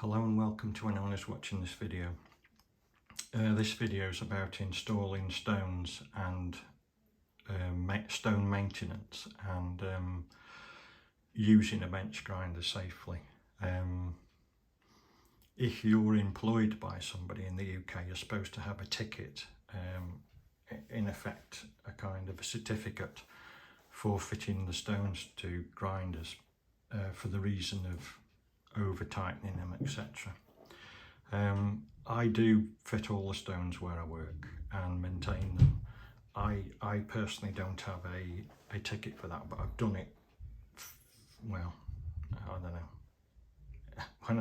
Hello and welcome to anyone who's watching this video. This video is about installing stones and stone maintenance and using a bench grinder safely. If you're employed by somebody in the UK, you're supposed to have a ticket, in effect a kind of a certificate for fitting the stones to grinders for the reason of over tightening them, etc. I do fit all the stones where I work and maintain them. I personally don't have a ticket for that, but I've done it, well, I don't know. When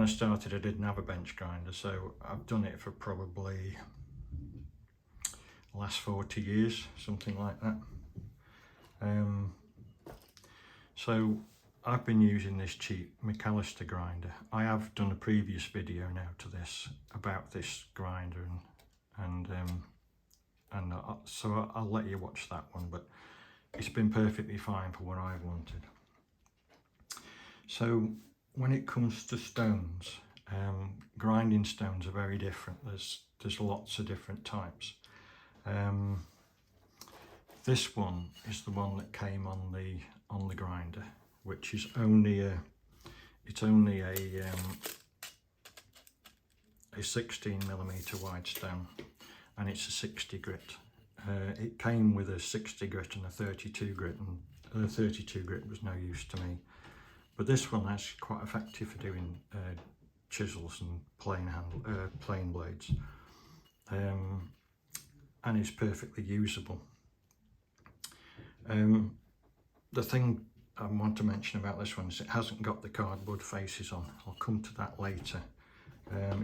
I started I didn't have a bench grinder, so I've done it for probably the last 40 years, something like that. So I've been using this cheap McAllister grinder. I have done a previous video now to this about this grinder, so I'll let you watch that one, but it's been perfectly fine for what I've wanted. So when it comes to stones, grinding stones are very different. There's lots of different types. This one is the one that came on the grinder, which is only a 16mm wide stone, and it's a 60 grit. It came with a 60 grit and a 32 grit, and the 32 grit was no use to me. But this one is quite effective for doing chisels and plane blades, and is perfectly usable. The thing I want to mention about this one is it hasn't got the cardboard faces on. I'll come to that later.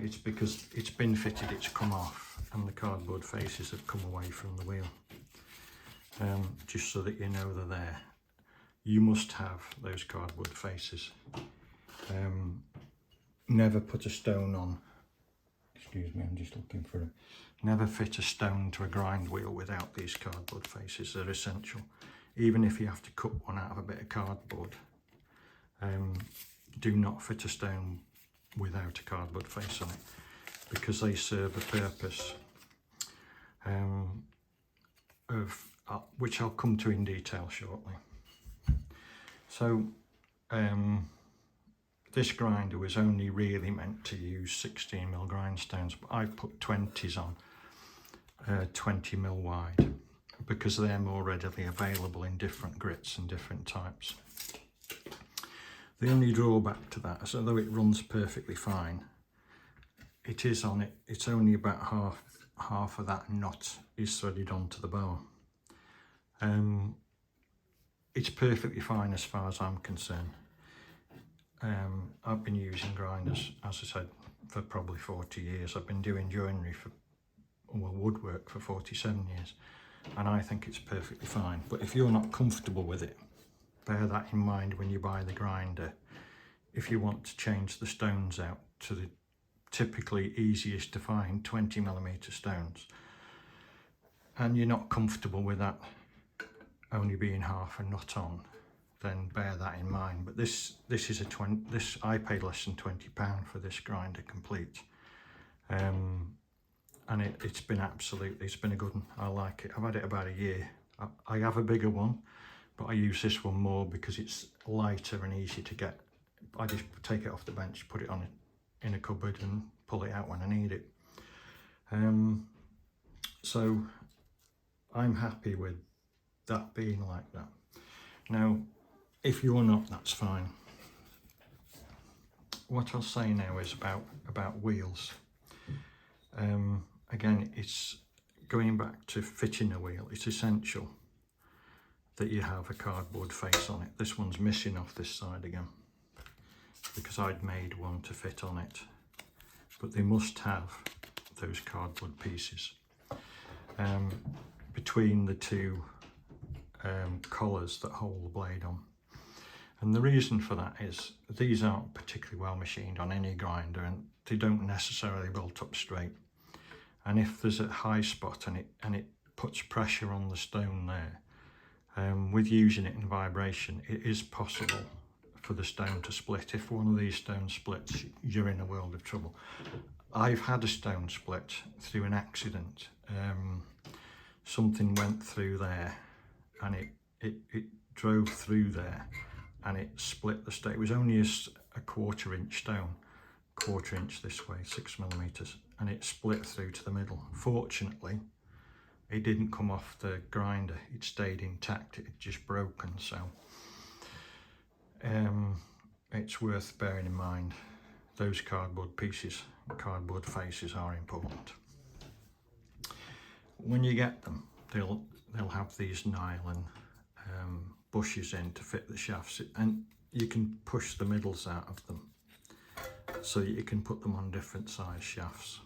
It's because it's been fitted, it's come off, and the cardboard faces have come away from the wheel. Just so that you know they're there. You must have those cardboard faces. Never put a stone on, excuse me, I'm just looking for it. Never fit a stone to a grind wheel without these cardboard faces. They're essential. Even if you have to cut one out of a bit of cardboard, do not fit a stone without a cardboard face on it, because they serve a purpose which I'll come to in detail shortly. So this grinder was only really meant to use 16mm grindstones, but I put 20s on, 20mm wide, because they're more readily available in different grits and different types. The only drawback to that is, although it runs perfectly fine, it's only about half of that knot is threaded onto the bar. It's perfectly fine as far as I'm concerned. I've been using grinders, as I said, for probably 40 years. I've been doing joinery woodwork for 47 years. And I think it's perfectly fine. But if you're not comfortable with it, bear that in mind when you buy the grinder. If you want to change the stones out to the typically easiest to find 20mm stones, and you're not comfortable with that only being half a knot on, then bear that in mind. But this is I paid less than £20 for this grinder complete. And it's been a good one. I like it. I've had it about a year. I have a bigger one, but I use this one more because it's lighter and easy to get. I just take it off the bench, put it on in a cupboard and pull it out when I need it. So I'm happy with that being like that. Now, if you're not, that's fine. What I'll say now is about wheels. Again, it's going back to fitting a wheel. It's essential that you have a cardboard face on it. This one's missing off this side again, because I'd made one to fit on it. But they must have those cardboard pieces between the two collars that hold the blade on. And the reason for that is these aren't particularly well machined on any grinder, and they don't necessarily bolt up straight. And if there's a high spot and it puts pressure on the stone there, with using it in vibration, it is possible for the stone to split. If one of these stones splits, you're in a world of trouble. I've had a stone split through an accident. Something went through there and it drove through there and it split the stone. It was only a 1/4 inch stone, 1/4 inch this way, 6 millimeters, and it split through to the middle. Fortunately, it didn't come off the grinder, it stayed intact, it had just broken. So it's worth bearing in mind those cardboard pieces, cardboard faces are important. When you get them, they'll have these nylon bushes in to fit the shafts, and you can push the middles out of them so that you can put them on different size shafts.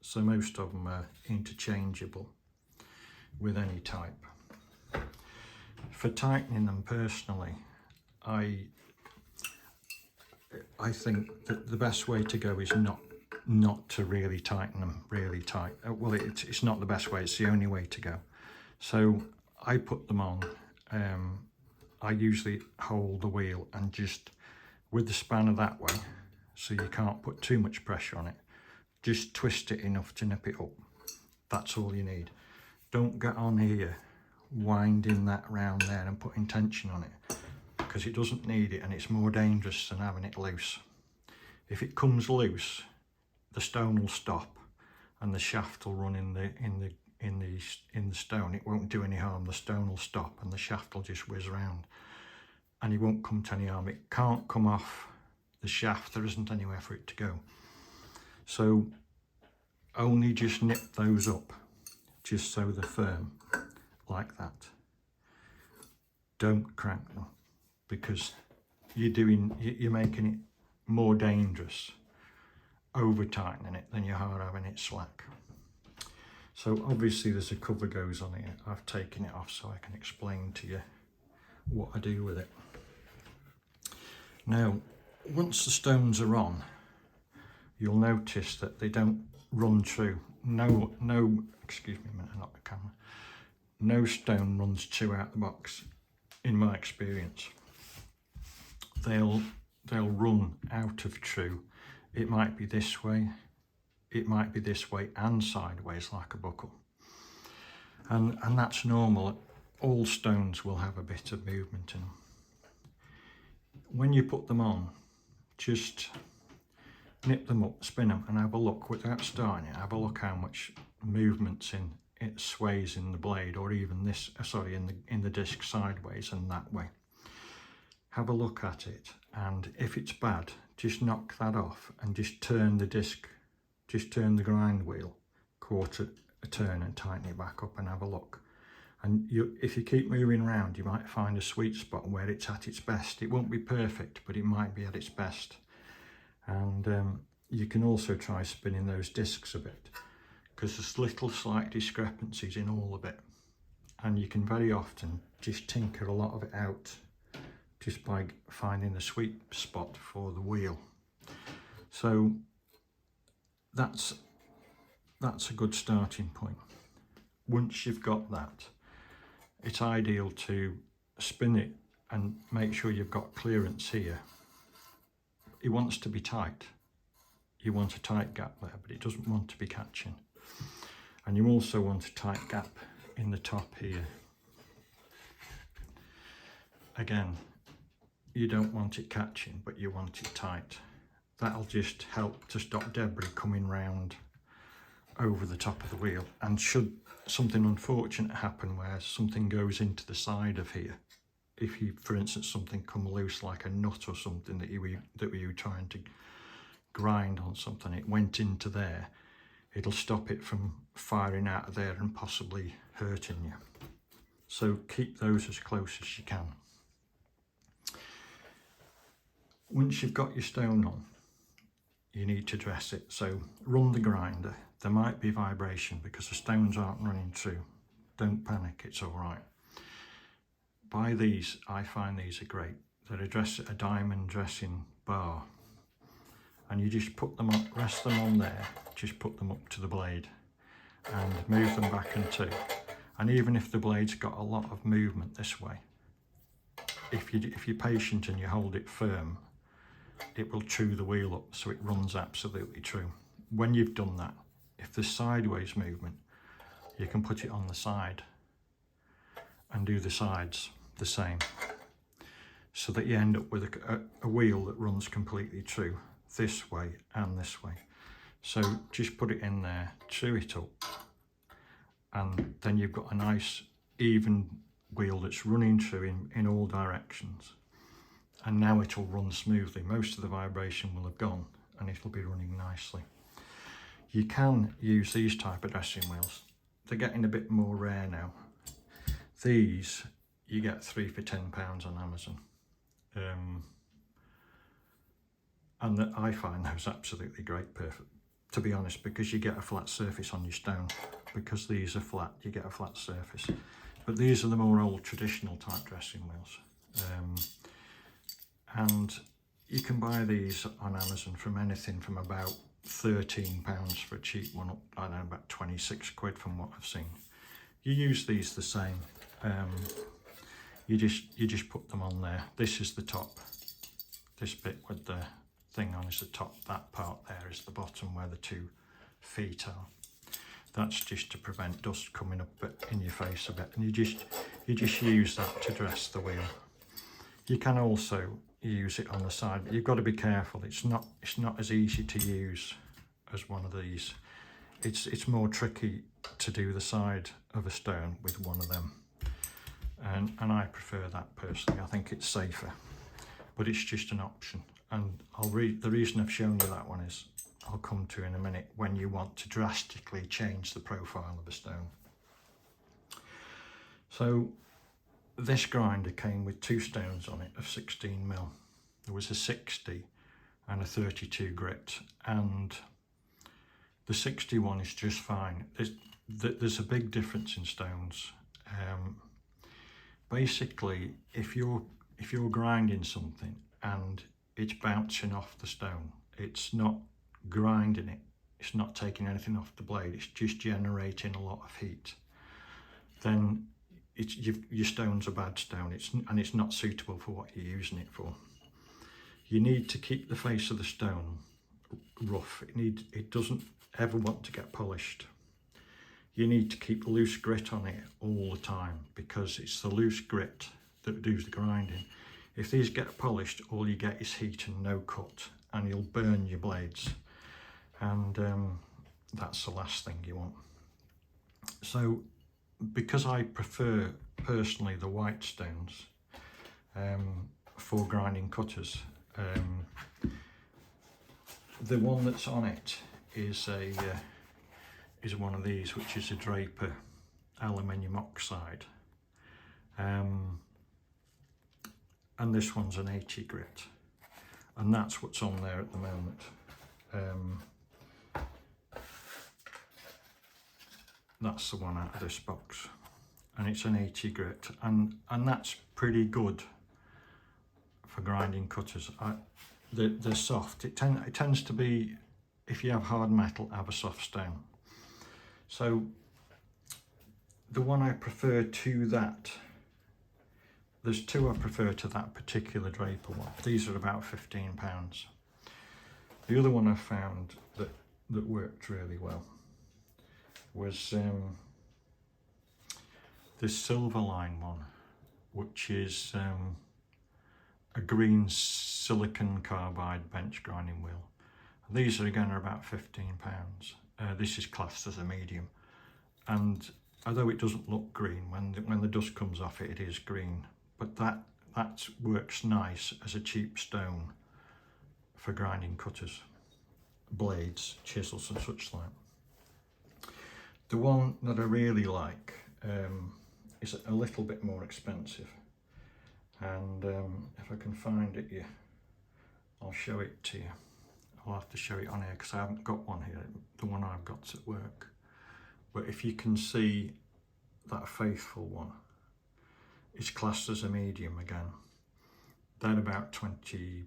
So most of them are interchangeable with any type. For tightening them personally, I think that the best way to go is not to really tighten them really tight. Well, it's not the best way, it's the only way to go. So I put them on, I usually hold the wheel and just with the spanner that way, so you can't put too much pressure on it, just twist it enough to nip it up. That's all you need. Don't get on here winding that round there and putting tension on it, because it doesn't need it and it's more dangerous than having it loose. If it comes loose, the stone will stop and the shaft will run in the stone. It won't do any harm. The stone will stop and the shaft will just whiz around and it won't come to any harm. It can't come off the shaft, there isn't anywhere for it to go. So only just nip those up just so they're firm, like that. Don't crank them, because you're making it more dangerous over tightening it than you are having it slack. So obviously there's a cover goes on here. I've taken it off so I can explain to you what I do with it. Now, once the stones are on, you'll notice that they don't run through. No, excuse me a minute, not the camera. No stone runs through out the box, in my experience. They'll run out of true. It might be this way, it might be this way and sideways like a buckle. And that's normal. All stones will have a bit of movement in them. When you put them on, just nip them up, spin them and have a look without starting it. Have a look how much movement's in it, sways in the blade, or even this, in the disc sideways and that way. Have a look at it, and if it's bad, just knock that off and just turn the disc, just turn the grind wheel 1/4 a turn and tighten it back up and have a look. And if you keep moving around, you might find a sweet spot where it's at its best. It won't be perfect, but it might be at its best. And you can also try spinning those discs a bit, because there's little slight discrepancies in all of it. And you can very often just tinker a lot of it out just by finding the sweet spot for the wheel. So that's a good starting point. Once you've got that, it's ideal to spin it and make sure you've got clearance here. It wants to be tight. You want a tight gap there, but it doesn't want to be catching. And you also want a tight gap in the top here. Again, you don't want it catching, but you want it tight. That'll just help to stop debris coming round over the top of the wheel. And should something unfortunate happen where something goes into the side of here, if you, for instance, something come loose like a nut or something that you were trying to grind on something, it went into there, it'll stop it from firing out of there and possibly hurting you. So keep those as close as you can. Once you've got your stone on, you need to dress it. So run the grinder. There might be vibration because the stones aren't running through. Don't panic, it's all right. Buy these, I find these are great. They're a diamond dressing bar. And you just put them up, rest them on there, just put them up to the blade and move them back and two. And even if the blade's got a lot of movement this way, if you're patient and you hold it firm, it will true the wheel up so it runs absolutely true. When you've done that, if there's sideways movement, you can put it on the side and do the sides the same, so that you end up with a wheel that runs completely true this way and this way. So just put it in there, true it up, and then you've got a nice even wheel that's running true in all directions. And now it'll run smoothly. Most of the vibration will have gone and it'll be running nicely. You can use these type of dressing wheels. They're getting a bit more rare now. These you get 3 for £10 on Amazon. And I find those absolutely great, perfect, to be honest, because you get a flat surface on your stone. Because these are flat, you get a flat surface. But these are the more old traditional type dressing wheels. And you can buy these on Amazon from anything from about £13 for a cheap one up, I don't know, about 26 quid from what I've seen. You use these the same. You just put them on there. This is the top. This bit with the thing on is the top. That part there is the bottom where the 2 feet are. That's just to prevent dust coming up in your face a bit. And you just use that to dress the wheel. You can also use it on the side, but you've got to be careful. It's not as easy to use as one of these. It's more tricky to do the side of a stone with one of them. And I prefer that personally. I think it's safer, but it's just an option. And the reason I've shown you that one is, I'll come to in a minute, when you want to drastically change the profile of a stone. So this grinder came with 2 stones on it of 16mm. There was a 60 and a 32 grit, and the 61 is just fine. There's a big difference in stones. Basically, if you're grinding something and it's bouncing off the stone, it's not grinding it, it's not taking anything off the blade, it's just generating a lot of heat, then your stone's a bad stone, and it's not suitable for what you're using it for. You need to keep the face of the stone rough. It doesn't ever want to get polished. You need to keep loose grit on it all the time, because it's the loose grit that does the grinding. If these get polished, all you get is heat and no cut, and you'll burn your blades, and that's the last thing you want. So because I prefer personally the white stones for grinding cutters, the one that's on it is one of these, which is a Draper aluminium oxide, and this one's an 80 grit, and that's what's on there at the moment. That's the one out of this box, and it's an 80 grit, and that's pretty good for grinding cutters. They're soft. It tends to be, if you have hard metal, have a soft stone. So the one I prefer to that, there's 2 I prefer to that particular Draper one. These are about £15. The other one I found that worked really well was this Silverline one, which is a green silicon carbide bench grinding wheel. These are again about £15. This is classed as a medium, and although it doesn't look green, when the dust comes off it, it is green. But that works nice as a cheap stone for grinding cutters, blades, chisels and such like. The one that I really like is a little bit more expensive, and if I can find it, I'll show it to you. I'll have to show it on here because I haven't got one here. The one I've got's at work. But if you can see that Faithful one, it's classed as a medium again. They're about £20,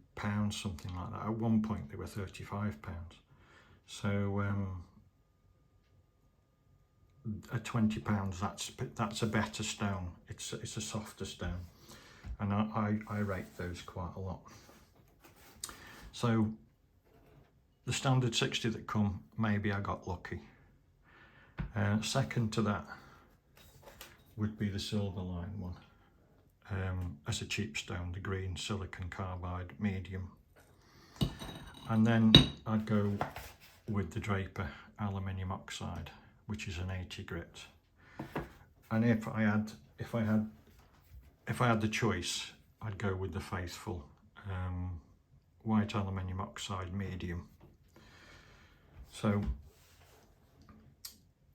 something like that. At one point they were £35. So at £20, that's a better stone. It's a softer stone. and I rate those quite a lot. So the standard 60 that come, maybe I got lucky. Second to that would be the Silverline one, as a cheap stone, the green silicon carbide medium. And then I'd go with the Draper aluminium oxide, which is an 80 grit. And if I had the choice, I'd go with the Faithful white aluminium oxide medium. So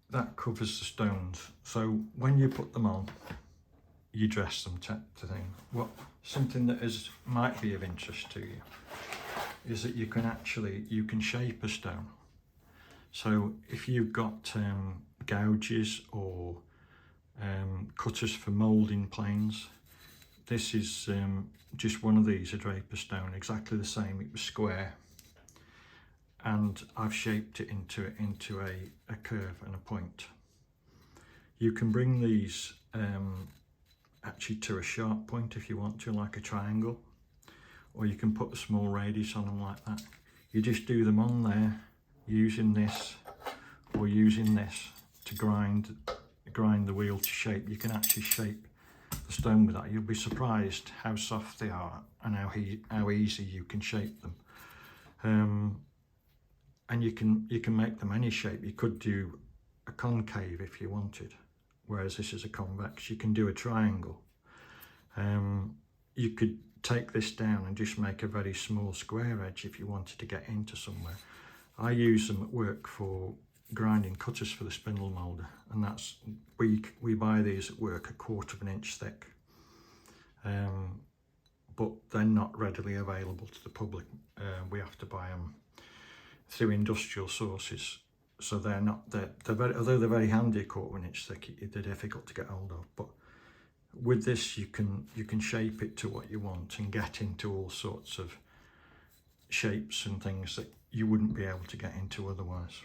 that covers the stones. So when you put them on, you dress them to thing. Something that might be of interest to you is that you can shape a stone. So if you've got gouges or cutters for moulding planes, this is just one of these, a Draper stone, exactly the same. It was square, and I've shaped it into a curve and a point. You can bring these actually to a sharp point if you want to, like a triangle, or you can put a small radius on them like that. You just do them on there using this or using this to grind the wheel to shape. You can actually shape the stone with that. You'll be surprised how soft they are and how easy you can shape them. And you can make them any shape. You could do a concave if you wanted, whereas this is a convex. You can do a triangle. You could take this down and just make a very small square edge if you wanted to get into somewhere. I use them at work for grinding cutters for the spindle moulder, and that's we buy these at work 1/4 inch thick, but they're not readily available to the public. We have to buy them through industrial sources, so although they're very handy 1/4 inch thick, they're difficult to get hold of. But with this, you can shape it to what you want and get into all sorts of shapes and things that you wouldn't be able to get into otherwise.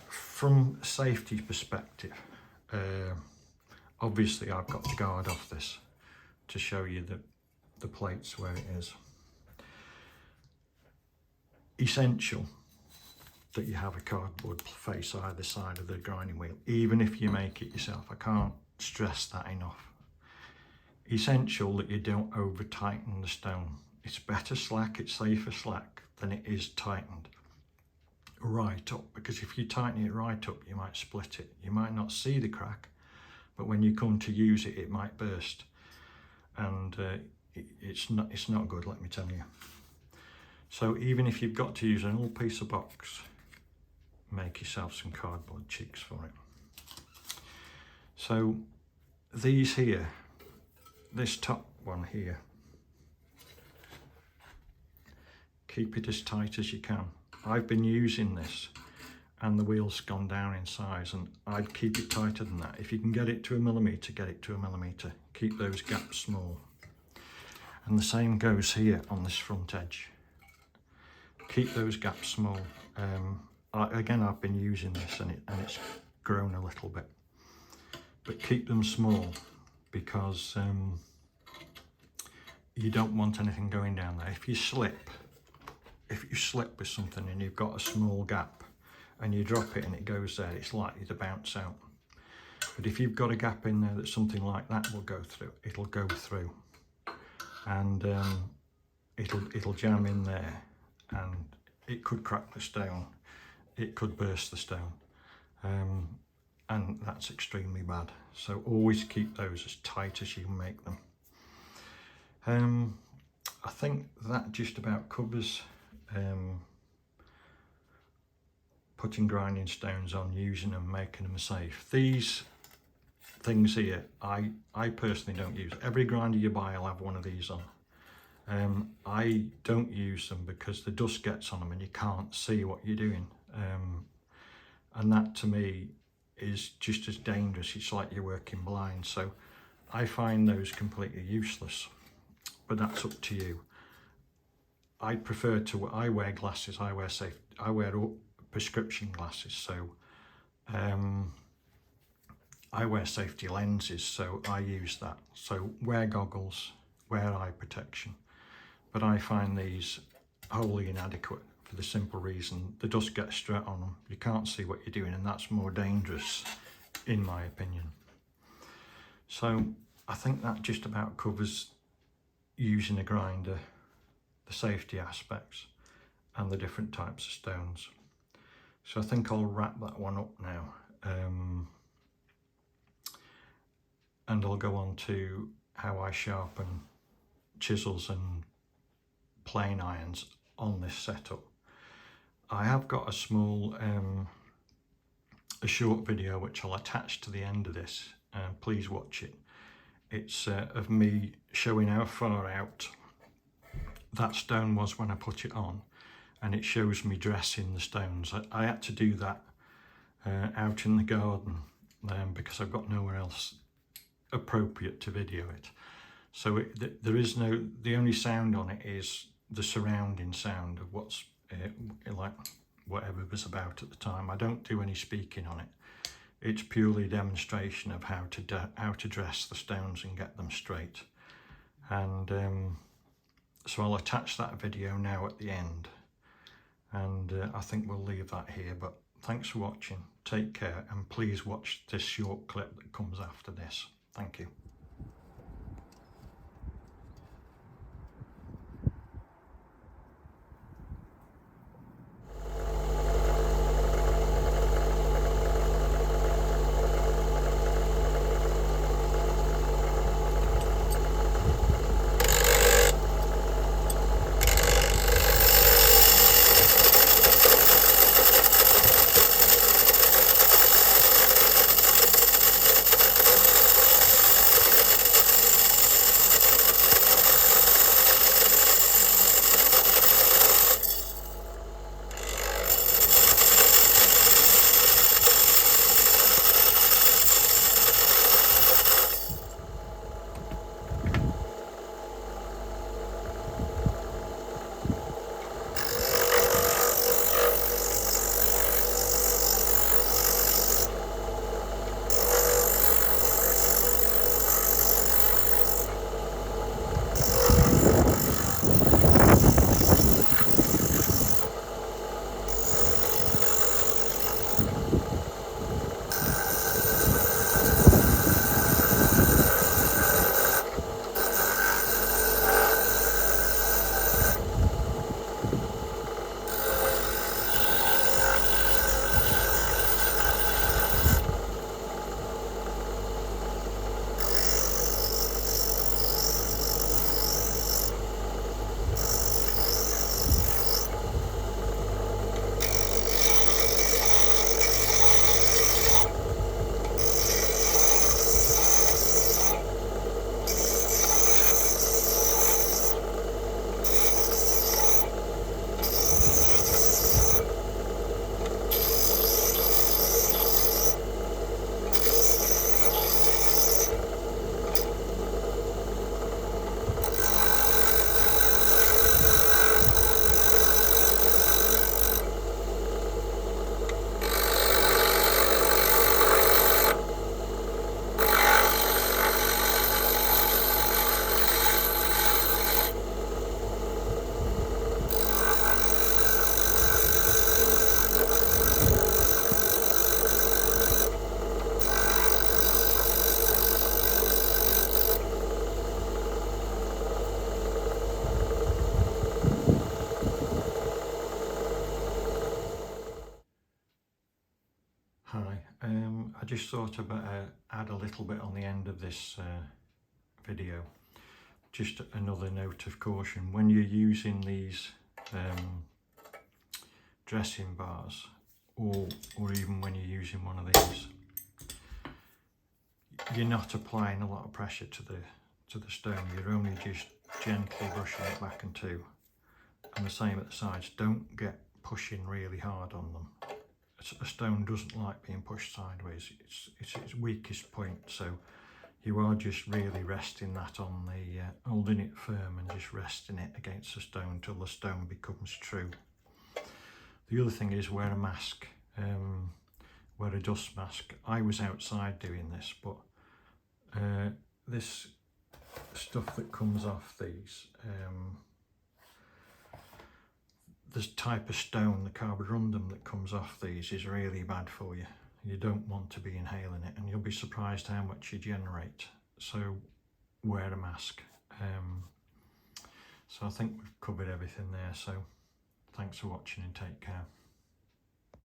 From a safety perspective, obviously I've got to guard off this to show you the plates where it is. Essential that you have a cardboard face either side of the grinding wheel, even if you make it yourself. I can't stress that enough. Essential that you don't over tighten the stone. It's better slack, it's safer slack than it is tightened right up, because if you tighten it right up, you might split it. You might not see the crack, but when you come to use it, it might burst, and it's not good, let me tell you. So even if you've got to use an old piece of box, make yourself some cardboard cheeks for it. So these here, this top one here, keep it as tight as you can. I've been using this and the wheel's gone down in size, and I'd keep it tighter than that. If you can get it to 1 millimetre, get it to 1 millimetre. Keep those gaps small. And the same goes here on this front edge. Keep those gaps small. Again, I've been using this and it's grown a little bit, but keep them small, because you don't want anything going down there. If you slip with something and you've got a small gap and you drop it and it goes there, it's likely to bounce out. But if you've got a gap in there that something like that will go through, it'll go through, and it'll jam in there, and it could crack the stone, it could burst the stone, and that's extremely bad. So always keep those as tight as you can make them. I think that just about covers putting grinding stones on, using them, making them safe. These things here, I personally don't use. Every grinder you buy will have one of these on. I don't use them because the dust gets on them and you can't see what you're doing, and that to me is just as dangerous. It's like you're working blind. So I find those completely useless, but that's up to you. I prefer to, I wear glasses, I wear prescription glasses, so I wear safety lenses, so I use that. So wear goggles, wear eye protection. But I find these wholly inadequate for the simple reason the dust gets straight on them. You can't see what you're doing, and that's more dangerous, in my opinion. So I think that just about covers using a grinder, the safety aspects, and the different types of stones. So I think I'll wrap that one up now. And I'll go on to how I sharpen chisels and plane irons on this setup. I have got a small, a short video which I'll attach to the end of this. Please watch it. It's of me showing how far out that stone was when I put it on, and it shows me dressing the stones. I had to do that out in the garden because I've got nowhere else appropriate to video it. So there is the only sound on it is the surrounding sound of what's like whatever was about at the time. I don't do any speaking on it. It's purely a demonstration of how to dress the stones and get them straight. And so I'll attach that video now at the end, and I think we'll leave that here. But thanks for watching, take care, and please watch this short clip that comes after this. Thank you. Hi, I just thought I'd add a little bit on the end of this video. Just another note of caution: when you're using these dressing bars, or even when you're using one of these, you're not applying a lot of pressure to the stone. You're only just gently brushing it back and two. And the same at the sides. Don't get pushing really hard on them. A stone doesn't like being pushed sideways. It's its weakest point, so you are just really resting that on the, holding it firm and just resting it against the stone till the stone becomes true. The other thing is wear a mask. wear a dust mask. I was outside doing this, but this stuff that comes off these, this type of stone, the carborundum that comes off these, is really bad for you. You don't want to be inhaling it, and you'll be surprised how much you generate. So wear a mask. So I think we've covered everything there, so thanks for watching and take care.